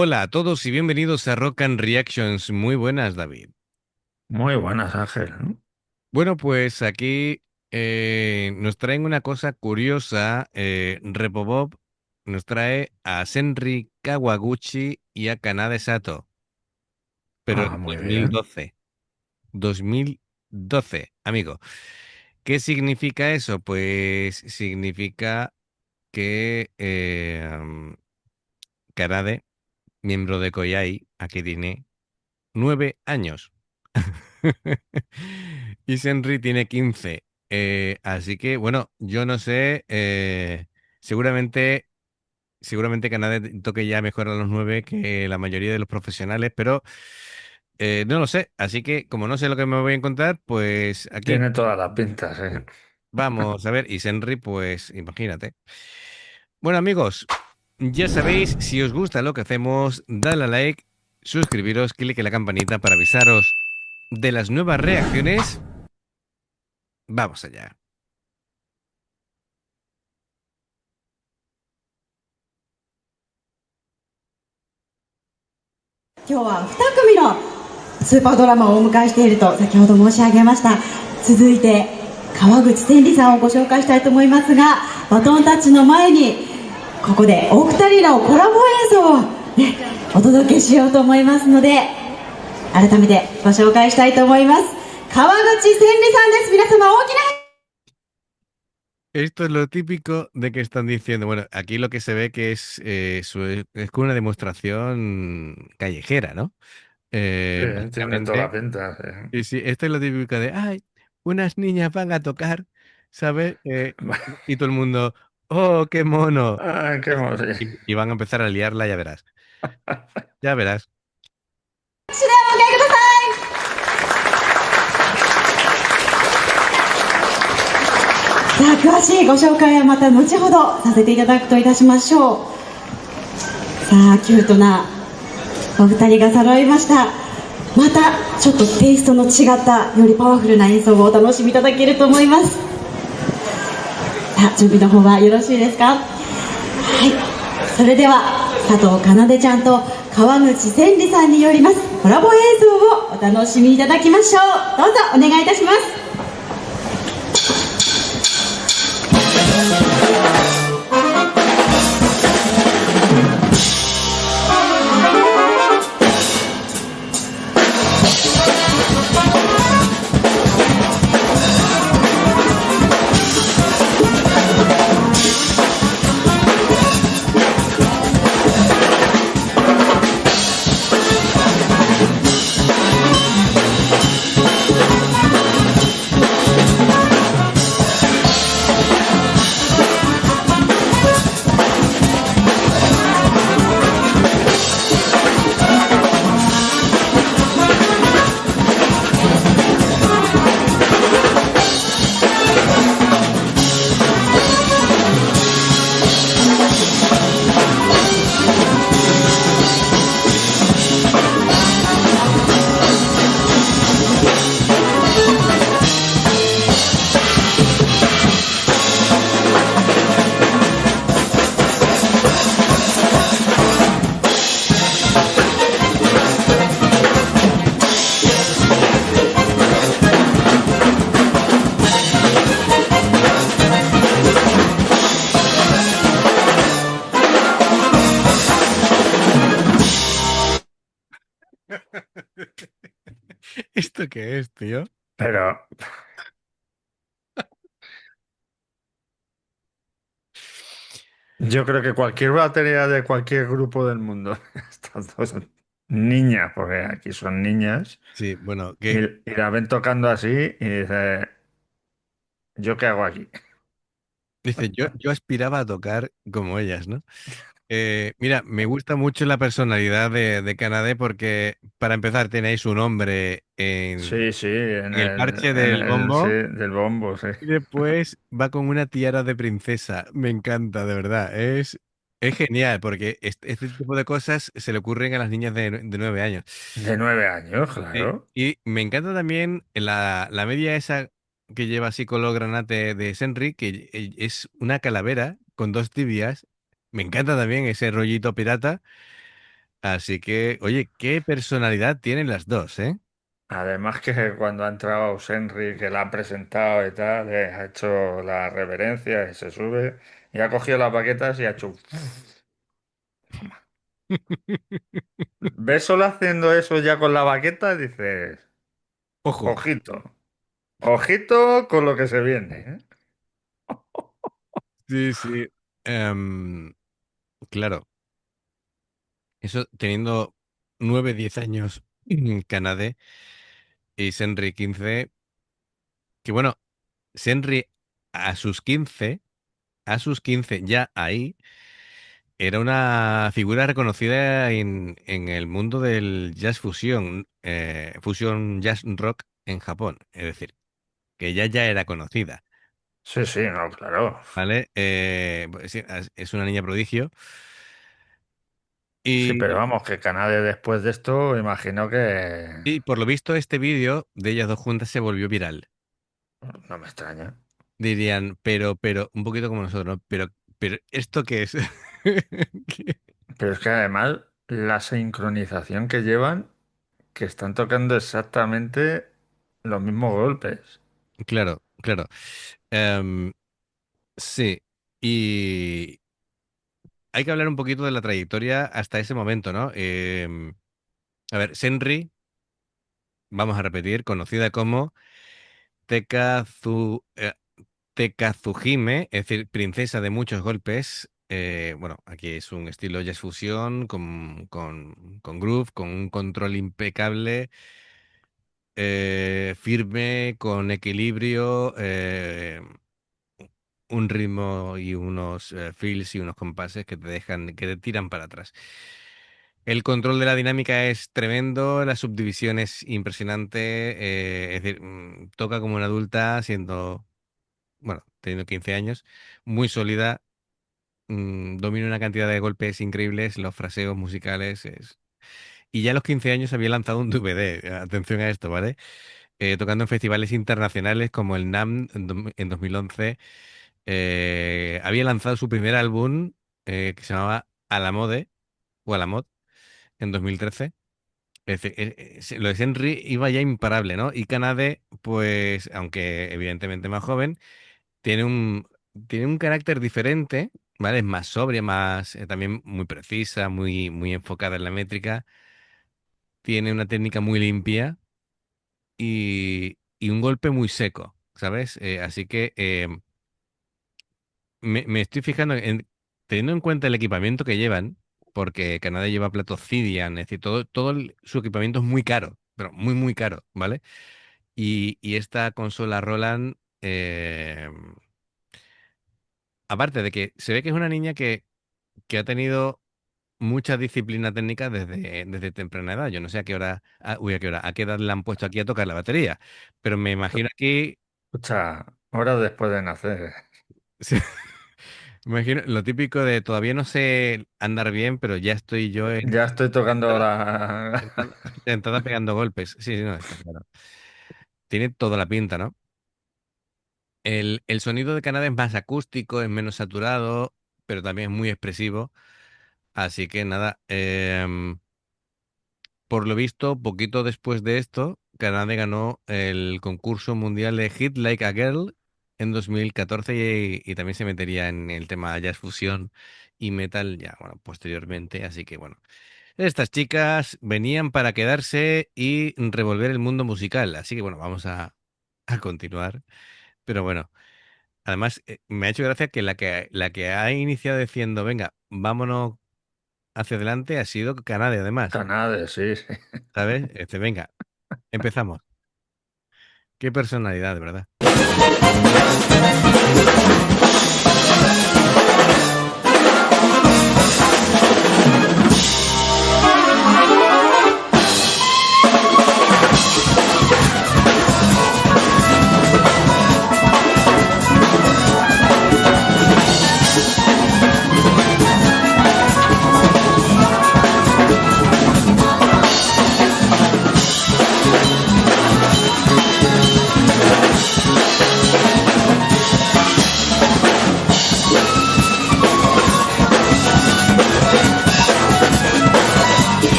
Hola a todos y bienvenidos a Rock and Reactions. Muy buenas, David. Muy buenas, Ángel, ¿no? Bueno, pues aquí nos traen una cosa curiosa. Repobop nos trae a Senri Kawaguchi y a Kanade Sato, pero en Ah, muy bien. 2012. 2012, amigo. ¿Qué significa eso? Pues significa que Kanade, miembro de Koyai, aquí tiene 9 años. Y Senri tiene 15. Así que, bueno, yo no sé. Seguramente, seguramente Canadá toque ya mejor a los 9 que la mayoría de los profesionales, pero no lo sé. Así que, como no sé lo que me voy a encontrar, pues aquí Tiene todas las pintas, sí. vamos a ver. Y Senri, pues imagínate. Bueno, amigos, ya sabéis, si os gusta lo que hacemos, dale a like, suscribiros, clic en la campanita para avisaros de las nuevas reacciones. Vamos allá. 今日は2組のスーパードラマをお迎えしていると先ほど申し上げました。続いて川口千里さんをご紹介したいと思いますが、バトンタッチの前にここでお二人のコラボ映像を、ね、お届けしようと思いますので、改めてご紹介したいと思います。川口千里さんです。皆様大きな Esto es lo típico de que están diciendo. Bueno, aquí lo que se ve que es, es como una demostración callejera, ¿no? Sí, tiene toda la Básicamente, pinta, sí. y sí, esto es lo típico de, ay, unas niñas van a tocar, ¿sabes? Y todo el mundo, oh, qué mono. Ay, qué emoción. Y van a empezar a liarla, ya verás. Ya verás. 拍手でお迎えください。さあ詳しいご紹介はまた後ほどさせていただくといたしましょう。さあキュートなお二人が揃いました。またちょっとテイストの違ったよりパワフルな演奏をお楽しみいただけると思います。さあ準備の方はよろしいですか。はい、それでは佐藤かなでちゃんと川口千里さんによりますコラボ映像をお楽しみいただきましょう。どうぞお願いいたします。¿Esto qué es, tío? Pero yo creo que cualquier batería de cualquier grupo del mundo, estas dos niñas, porque aquí son niñas, Sí, bueno, y, que y la ven tocando así y dice, ¿yo qué hago aquí? dice, yo aspiraba a tocar como ellas, ¿no? Mira, me gusta mucho la personalidad de Canadá porque, para empezar, tenéis un hombre Sí, sí, en el parche del sí, bombo del bombo, sí. y después va con una tiara de princesa. Me encanta, de verdad. Es genial porque este tipo de cosas se le ocurren a las niñas de 9 años. De 9 años, Sí, claro. y me encanta también la media esa que lleva así color granate de Senri, que es una calavera con dos tibias. Me encanta también ese rollito pirata. Así que, oye, qué personalidad tienen las dos, ¿eh? Además que cuando ha entrado Henry, que la ha presentado y tal, ha hecho la reverencia y se sube y ha cogido las baquetas y ha hecho... ¿Ves solo haciendo eso ya con la baqueta? Dices, Ojo. ojito, ojito con lo que se viene, ¿eh? Sí, sí. Em, claro, eso teniendo 9, 10 años Canadá y Senri 15, que bueno, Senri a sus 15, ya ahí, era una figura reconocida en el mundo del jazz fusión, fusión jazz rock en Japón. Es decir, que ya era conocida, Sí, sí, no, claro. ¿vale? Pues sí, es una niña prodigio. Sí, pero Y, vamos, que Canade después de esto, imagino que... y por lo visto este vídeo de ellas dos juntas se volvió viral. No me extraña. Dirían, un poquito como nosotros, ¿no? Pero, ¿esto qué es? ¿Qué? Pero es que además la sincronización que llevan, que están tocando exactamente los mismos golpes. Claro, claro. Em, sí. Y hay que hablar un poquito de la trayectoria hasta ese momento, ¿no? A ver, Senri, vamos a repetir, conocida como Tekazu, Tekazuhime, es decir, princesa de muchos golpes. Bueno, aquí es un estilo jazz fusión con groove, con un control impecable, firme, con equilibrio, un ritmo y unos fills y unos compases que te dejan, que te tiran para atrás. El control de la dinámica es tremendo, la subdivisión es impresionante, es decir, toca como una adulta siendo, bueno, teniendo 15 años, muy sólida, domina una cantidad de golpes increíbles, los fraseos musicales Y ya a los 15 años había lanzado un DVD, atención a esto, ¿vale? Tocando en festivales internacionales como el NAMM en 2011. Había lanzado su primer álbum que se llamaba A la Mode o A la Mod en 2013. Es decir, lo de Henry iba ya imparable, ¿no? Y Kanade, pues, aunque evidentemente más joven, tiene un carácter diferente, ¿vale? Es más sobria, más también muy precisa, muy enfocada en la métrica. Tiene una técnica muy limpia y un golpe muy seco, ¿sabes? Así que me estoy fijando teniendo en cuenta el equipamiento que llevan, porque Canadá lleva platos Cidian, es decir, su equipamiento es muy caro, pero muy caro, ¿vale? Y esta consola Roland, aparte de que se ve que es una niña que ha tenido mucha disciplina técnica desde temprana edad. Yo no sé a qué hora, a qué hora, a qué edad le han puesto aquí a tocar la batería, pero me imagino aquí, Escucha, horas después de nacer. sí, me imagino lo típico de todavía no sé andar bien, pero ya estoy yo Ya estoy tocando sentada, la... sentada pegando golpes. Sí, sí, no, está claro. Tiene toda la pinta, ¿no? El sonido de Canadá es más acústico, es menos saturado, pero también es muy expresivo. Así que nada, por lo visto, poquito después de esto, Canadá ganó el concurso mundial de Hit Like a Girl en 2014 y también se metería en el tema jazz fusión y metal ya, bueno, posteriormente. Así que bueno, estas chicas venían para quedarse y revolver el mundo musical. Así que bueno, vamos a continuar. Pero bueno, además me ha hecho gracia que la que ha iniciado diciendo, venga, vámonos hacia adelante ha sido Canadá además, Canade, sí, sí. ¿sabes? Venga, empezamos. Qué personalidad, de verdad.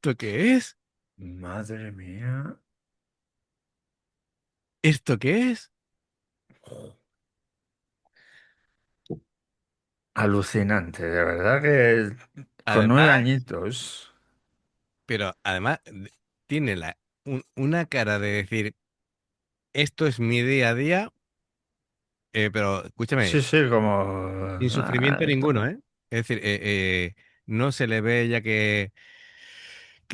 ¿Esto qué es? Madre mía. ¿Esto qué es? Alucinante, de verdad que con nueve Además, añitos. pero además tiene una cara de decir, esto es mi día a día, pero Sí, escúchame, sí, como... sin sufrimiento ninguno, esto. ¿eh? Es decir, no se le ve ya que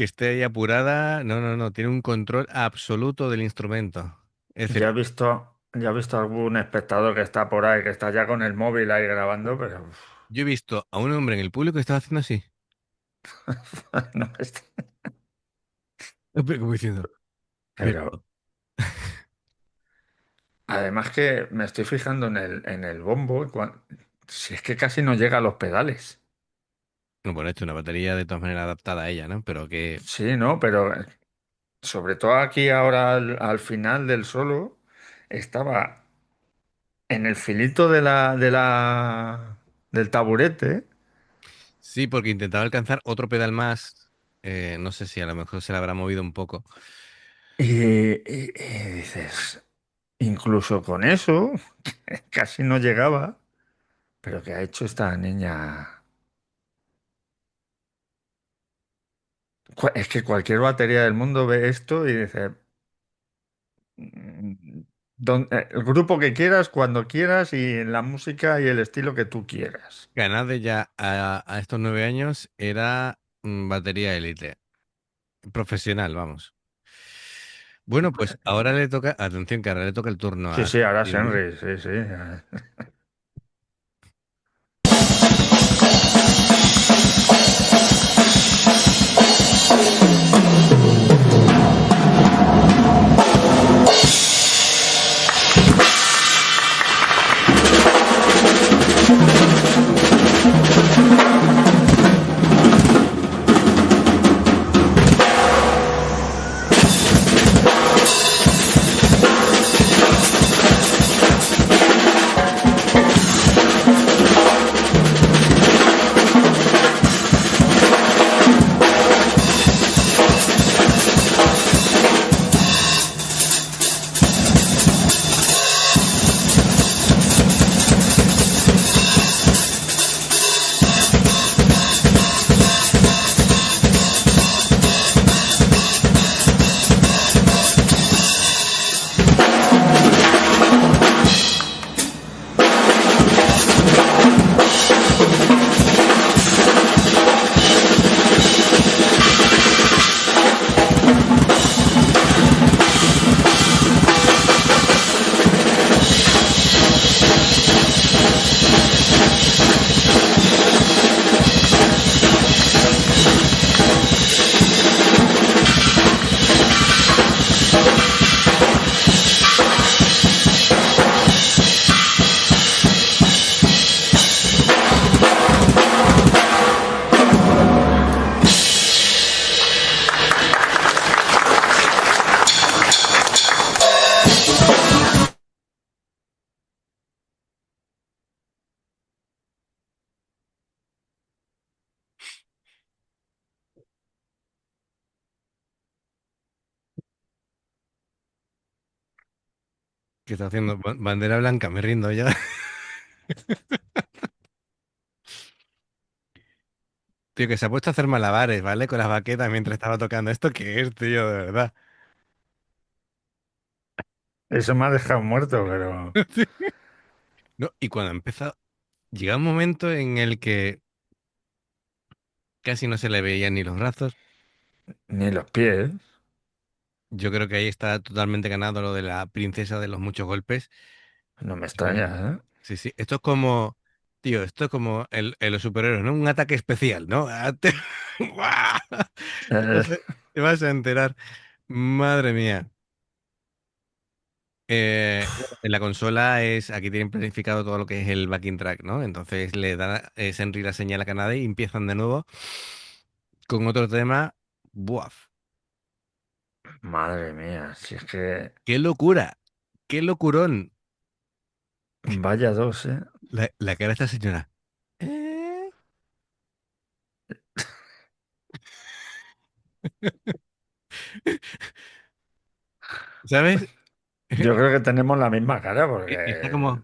esté ahí apurada, no, no, no, tiene un control absoluto del instrumento. Es decir, Ya he visto algún espectador que está por ahí, que está ya con el móvil ahí grabando, pero uf, yo he visto a un hombre en el público que estaba haciendo así, no está- pero como diciendo, pero Pero además que me estoy fijando en el bombo, si es que casi no llega a los pedales. no, bueno, esto es una batería de todas maneras adaptada a ella, ¿no? Pero que Sí, ¿no? Pero sobre todo aquí ahora al final del solo, estaba en el filito del taburete. sí, porque intentaba alcanzar otro pedal más, no sé si a lo mejor se le habrá movido un poco. Y dices, incluso con eso, casi no llegaba. Pero ¿qué ha hecho esta niña? Es que cualquier batería del mundo ve esto y dice, "Mm, el grupo que quieras, cuando quieras y en la música y el estilo que tú quieras". Ganade ya a estos 9 años era batería élite, profesional, vamos. Bueno, pues ahora le toca, atención, que ahora le toca el turno Sí, a sí, ahora es Henry, ¿no? Henry, sí, sí. Que está haciendo bandera blanca, me rindo ya. Tío, que se ha puesto a hacer malabares, ¿vale? Con las baquetas mientras estaba tocando. ¿Esto qué es, tío? De verdad. Eso me ha dejado muerto, pero No, y cuando empezó, llega un momento en el que casi no se le veían ni los brazos. ni los pies. Yo creo que ahí está totalmente ganado lo de la princesa de los muchos golpes. No me Como- extraña, ¿eh? Sí, sí. Esto es como, tío, esto es como los superhéroes, ¿no? Un ataque especial, ¿no? ¡Guau! Eh, Te vas a enterar. Madre mía. Bueno, en la consola aquí tienen planificado todo lo que es el backing track, ¿no? Entonces le da Senri la señal a Canadá y empiezan de nuevo con otro tema. ¡Buaf! Madre mía, si es que ¡Qué locura! ¡Qué locurón! vaya dos, ¿eh? La cara de esta señora. ¿Eh? ¿Sabes? Yo creo que tenemos la misma cara Está porque como...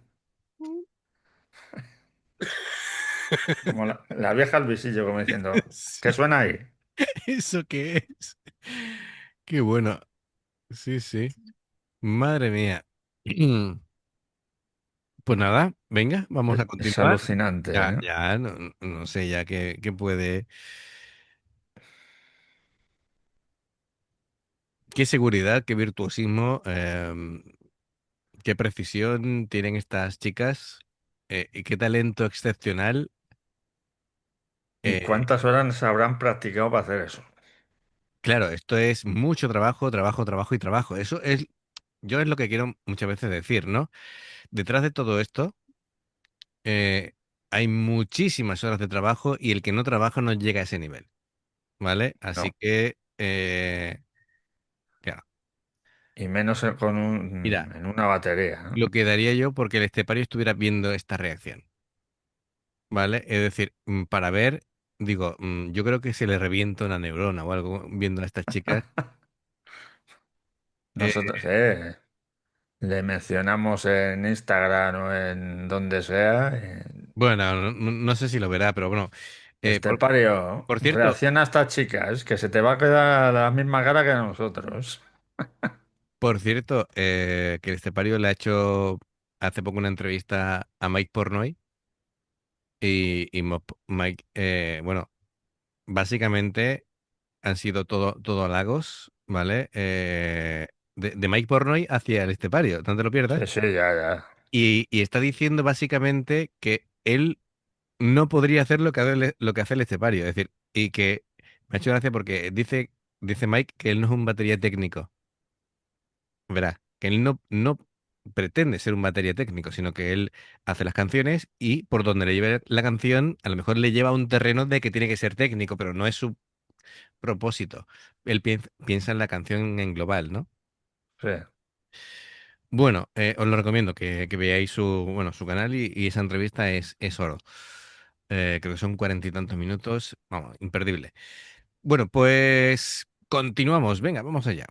como la vieja al visillo, como diciendo, ¿qué Sí, suena ahí? ¿eso qué es? Qué bueno. Sí, sí. Madre mía. Pues nada, venga, vamos a Es continuar. alucinante, Ya, ¿eh? ya, no sé ya qué puede, qué seguridad, qué virtuosismo, qué precisión tienen estas chicas y qué talento excepcional. ¿Y Eh, cuántas horas se habrán practicado para hacer eso? claro, esto es mucho trabajo, trabajo, trabajo y trabajo. Eso es, yo es lo que quiero muchas veces decir, ¿no? Detrás de todo esto eh, hay muchísimas horas de trabajo y el que no trabaja no llega a ese nivel, ¿vale? Así No. que, claro, Y menos mira. en una batería, ¿no? Lo que daría yo porque el estepario estuviera viendo esta reacción, ¿vale? Es decir, para ver, digo, yo creo que se le revienta una neurona o algo viendo a estas chicas. Eh, Nosotros, le mencionamos en Instagram o en donde sea. bueno, no sé si lo verá, pero bueno. Eh, por, Estepario, por cierto, reacciona a estas chicas, que se te va a quedar la misma cara que a nosotros. que el estepario le ha hecho hace poco una entrevista a Mike Pornoy y Mike, bueno, básicamente han sido todo halagos, ¿vale? De Mike Pornoy hacia el estepario, no te lo pierdas. Sí, sí, ya, ya. Y está diciendo básicamente que él no podría hacer lo que hace el estepario. Es decir, y que me ha hecho gracia porque dice Mike que él no es un batería técnico. Verá, que él no pretende ser un batería técnico, sino que él hace las canciones y por donde le lleve la canción, a lo mejor le lleva a un terreno de que tiene que ser técnico, pero no es su propósito. Él piensa en la canción en global, ¿no? Sí. Bueno, os lo recomiendo que veáis su canal y esa entrevista es oro. Creo que son 40 y tantos minutos. Vamos, imperdible. Bueno, pues continuamos. Venga, vamos allá.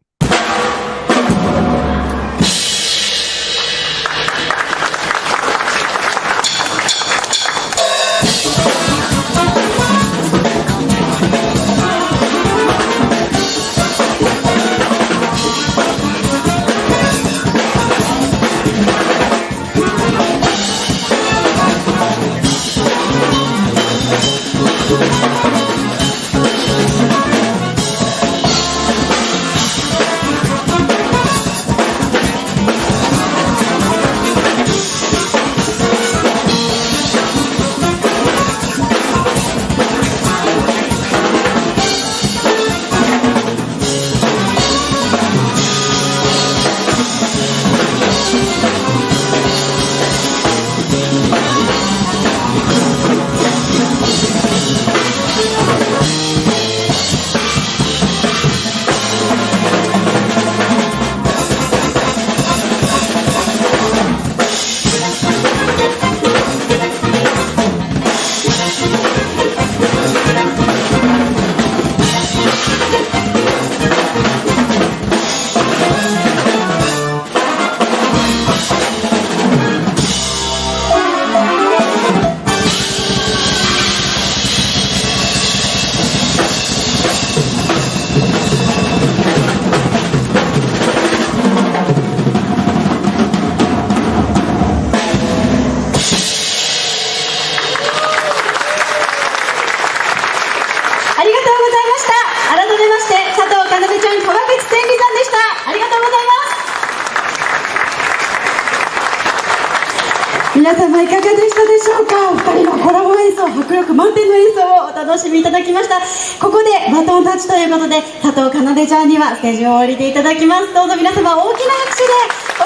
皆様いかがでしたでしょうか。お二人のコラボ演奏、迫力満点の演奏をお楽しみいただきました。ここでバトンタッチということで、佐藤かなでちゃんにはステージを降りていただきます。どうぞ皆様大きな拍手で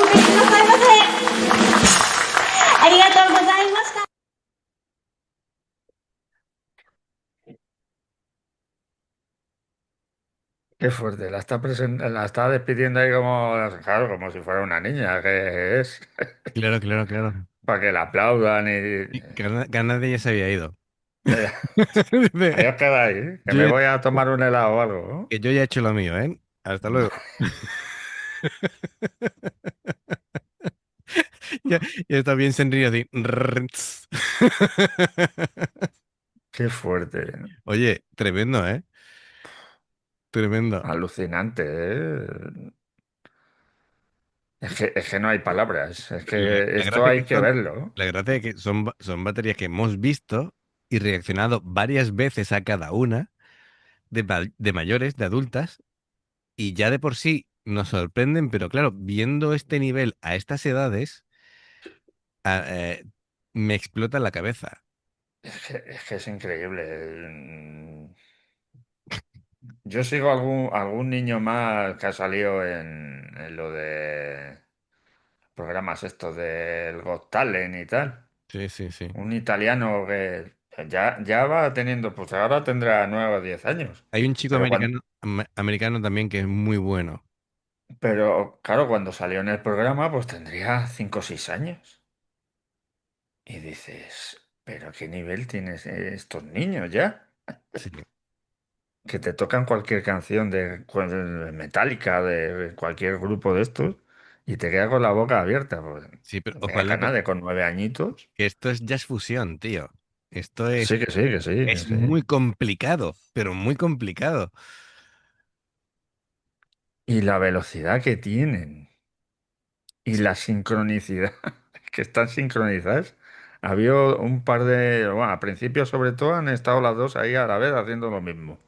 お送りくださいませ。ありがとうございました。Qué fuerte. La está despidiendo ahí como, claro, como si fuera una niña, que es. Claro, claro, claro. Para que la aplaudan y... Y Canadá ya se había ido. Eh, Ahí Dice, os quedáis, ¿eh? Que yo me ya, voy a tomar un helado o algo, ¿no? que yo ya he hecho lo mío, ¿eh? Hasta luego. Ya, ya está bien sonrío así. Rrrts. Qué fuerte, ¿eh? Oye, tremendo, ¿eh? Tremendo. Alucinante, ¿eh? Es que no hay palabras. Es que La esto gracia hay que que son, verlo. la gracia es que son baterías que hemos visto y reaccionado varias veces a cada una de mayores, de adultas, y ya de por sí nos sorprenden, pero claro, viendo este nivel a estas edades, a- me explota la cabeza. Es que es increíble. Yo sigo algún niño más que ha salido en lo de programas estos del Got Talent y tal. Sí, sí, sí. Un italiano que ya va teniendo, pues ahora tendrá 9 o 10 años. Hay un chico Pero cuando, americano también que es muy bueno. pero claro, cuando salió en el programa, pues tendría 5 o 6 años. Y dices, ¿pero qué nivel tienes estos niños ya? Sí, Que te tocan cualquier canción de Metallica, de cualquier grupo de estos, y te quedas con la boca abierta. Pues, sí, pero mira, ojalá Canade con 9 añitos. que esto es jazz fusión, tío. Esto Sí, que sí, que sí, que es sí. muy complicado, pero muy complicado. Y la velocidad que tienen y Sí, la sincronicidad, que están sincronizadas. Había un par de, bueno, al principio sobre todo han estado las dos ahí a la vez haciendo lo mismo.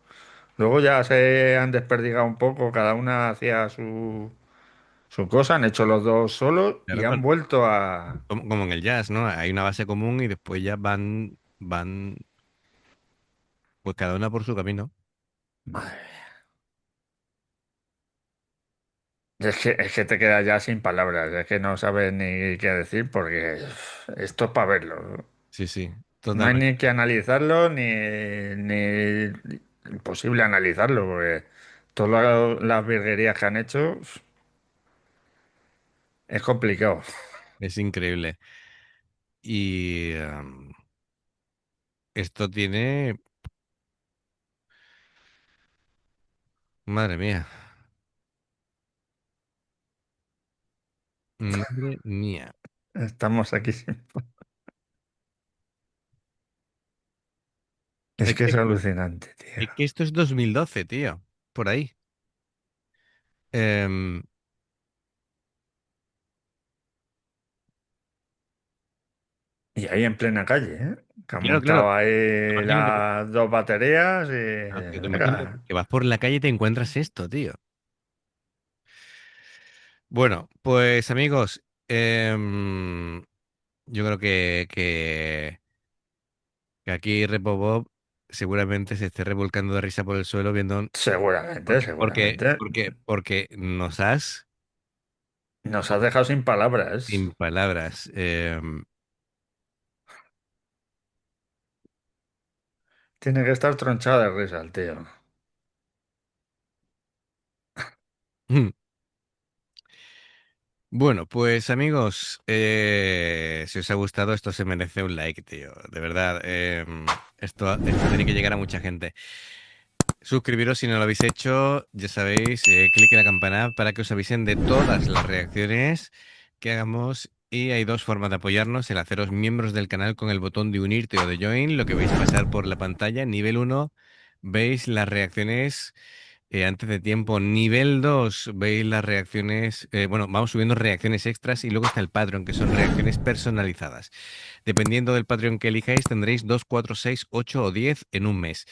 Luego ya se han desperdigado un poco, cada una hacía su cosa, han hecho los dos solos y claro, han vuelto a... como en el jazz, ¿no? Hay una base común y después ya van, pues cada una por su camino. Madre. Es que te quedas ya sin palabras, es que no sabes ni qué decir porque esto es para verlo. Sí, sí, No hay totalmente. ni que analizarlo ni imposible analizarlo porque todas las virguerías que han hecho es complicado. Es increíble. Y esto tiene, madre mía, madre mía. Estamos aquí. Es Es que que, es alucinante, es tío. que esto es 2012, tío, por ahí. Em, Y ahí en plena calle, ¿eh? Que han claro, claro. montado ahí Imagínate, las dos baterías y... que tú imagínate Venga. que vas por la calle y te encuentras esto, tío. Bueno, pues amigos, yo creo que aquí Repo Bob seguramente se esté revolcando de risa por el suelo viendo, Seguramente, seguramente. porque nos has Nos has dejado sin palabras. sin palabras. Tiene que estar tronchado de risa el tío. Bueno, pues amigos, si os ha gustado, esto se merece un like, tío. De verdad, esto tiene que llegar a mucha gente. Suscribiros si no lo habéis hecho, ya sabéis, clic en la campana para que os avisen de todas las reacciones que hagamos. Y hay dos formas de apoyarnos: el haceros miembros del canal con el botón de unirte o de join, lo que veis pasar por la pantalla. Nivel uno, veis las reacciones antes de tiempo. Nivel 2 veis las reacciones, bueno, vamos subiendo reacciones extras y luego está el Patreon, que son reacciones personalizadas. Dependiendo del Patreon que elijáis, tendréis 2 4 6 8 o 10 en un mes.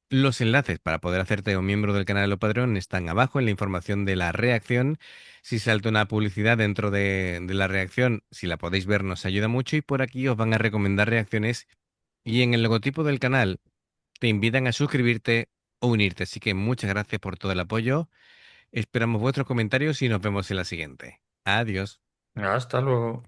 Los enlaces para poder hacerte un miembro del canal o Patreon están abajo en la información de la reacción. Si salta una publicidad dentro de la reacción, si la podéis ver, nos ayuda mucho y por aquí os van a recomendar reacciones y en el logotipo del canal te invitan a suscribirte o unirte. Así que muchas gracias por todo el apoyo. Esperamos vuestros comentarios y nos vemos en la siguiente. Adiós. Hasta luego.